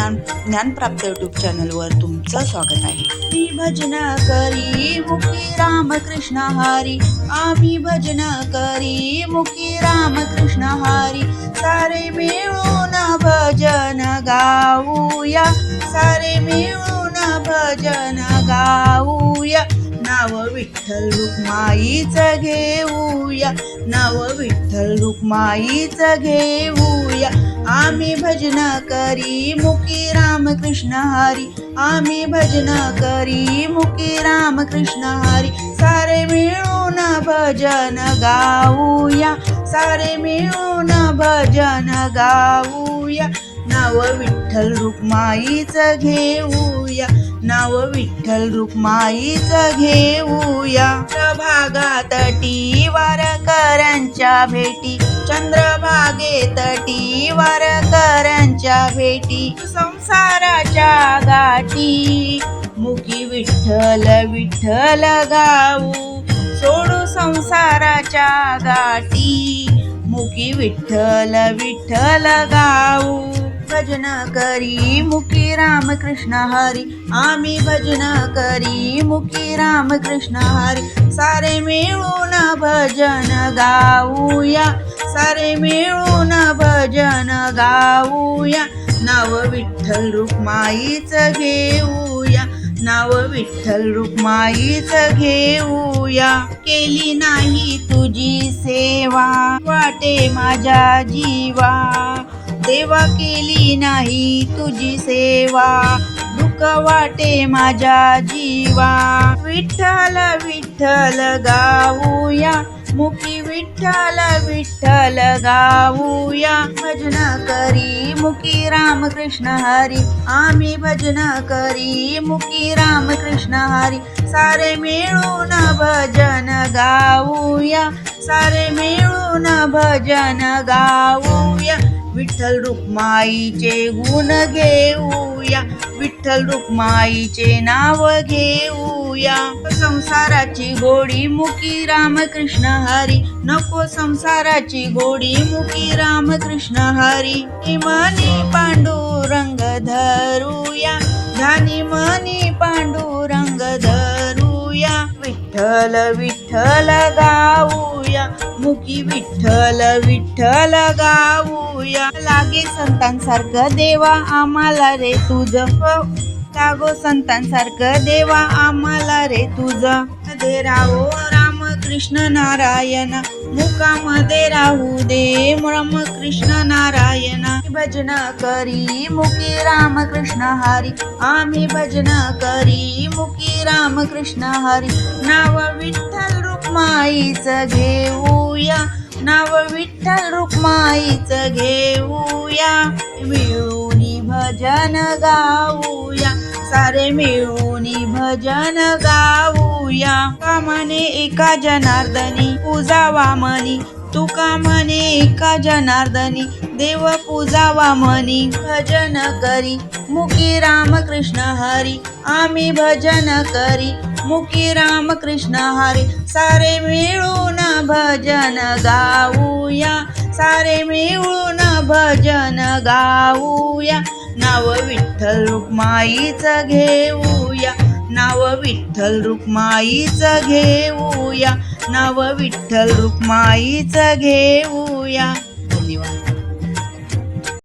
ज्ञानप्राप्त YouTube चॅनलवर तुमचं स्वागत आहे। मी भजन करी मुखी रामकृष्ण हरी, आम्ही भजन करी मुखी रामकृष्ण हरी। सारे मिळून भजन गाऊया, सारे मिळून भजन गाऊया। नाव विठ्ठल रुक्माईचं घेऊया, नाव विठ्ठल रुक्माईचं घेऊया। आम्ही भजन करी मुखी रामकृष्ण हरी, आम्ही भजन करी मुखी रामकृष्ण हरी। सारे मिळून भजन गाऊया, सारे मिळून भजन गाऊया। नाव विठ्ठल रुक्माईचं घेऊया, नाव विठ्ठल रुक्माईचं घेऊया। चंद्रभागा तटी वारकऱ्यांच्या भेटी, चंद्रभागे तटी वारकऱ्यांच्या भेटी। संसाराच्या गाठी मुखी विठ्ठल विठ्ठल गाऊ, सोडू संसाराच्या गाठी मुखी विठ्ठल विठ्ठल गाऊ। भजन करी मुखी रामकृष्ण हरी, आम्ही भजन करी मुखी रामकृष्ण हरी। सारे मिळून भजन गाऊया, सारे मिळून भजन गाऊया। नाव विठ्ठल रुक्माईचं घेऊया, नाव विठ्ठल रुक्माईचं घेऊया। केली नाही तुझी सेवा वाटे माझ्या जीवा, देवा केली नाही तुझी सेवा दुःख वाटे माझ्या जीवा। विठ्ठल विठ्ठल गाऊया, मुखी विठ्ठल विठ्ठल गाऊया। भजन करी मुखी रामकृष्ण हरी, आम्ही भजन करी मुखी रामकृष्ण हरी। सारे मिळून भजन गाऊया, सारे मिळून भजन गाऊया। विठ्ठल रुक्माईचे गुण घेऊया, विठ्ठल रुक्माईचे नाव घेऊया। संसाराची गोडी मुखी रामकृष्ण हरी, नको संसाराची गोडी मुखी रामकृष्ण हरी। मनी पांडुरंग धरूया, ध्यानी मनी पांडुरंग धरूया। विठ्ठल विठ्ठल गाऊया, मुखी विठ्ठल विठ्ठल गाऊया। लागे संतांसारखं देवा आम्हाला रे तुझं, लागो संतांसारखं देवा आम्हाला रे तुझं। मध्ये राहो रामकृष्ण नारायण, मुखामध्ये राहू दे रामकृष्ण नारायण। भजन करी मुखी रामकृष्ण हरी, आम्ही भजन करी मुखी रामकृष्ण हरी। नाव विठ्ठल रुक्माईचं घेऊया, नाव विठ्ठल रुक्माईचं घेऊया। मिळूनी भजन गाऊया, सारे मिळूनी भजन गाऊया। तुका म्हणे एका जनार्दनी पूजावा मनी, तुका म्हणे एका जनार्दनी देव पूजावा मनी। भजन करी मुखी रामकृष्ण हरी, आम्ही भजन करी मुखी रामकृष्ण हरी। सारे मिळून भजन गाऊया, सारे मिळून भजन गाऊया। नाव विठ्ठल रुक्माईचं घेऊया, नाव विठ्ठल रुक्माईचं घेऊया, नाव विठ्ठल रुक्माईचं घेऊया। धन्यवाद।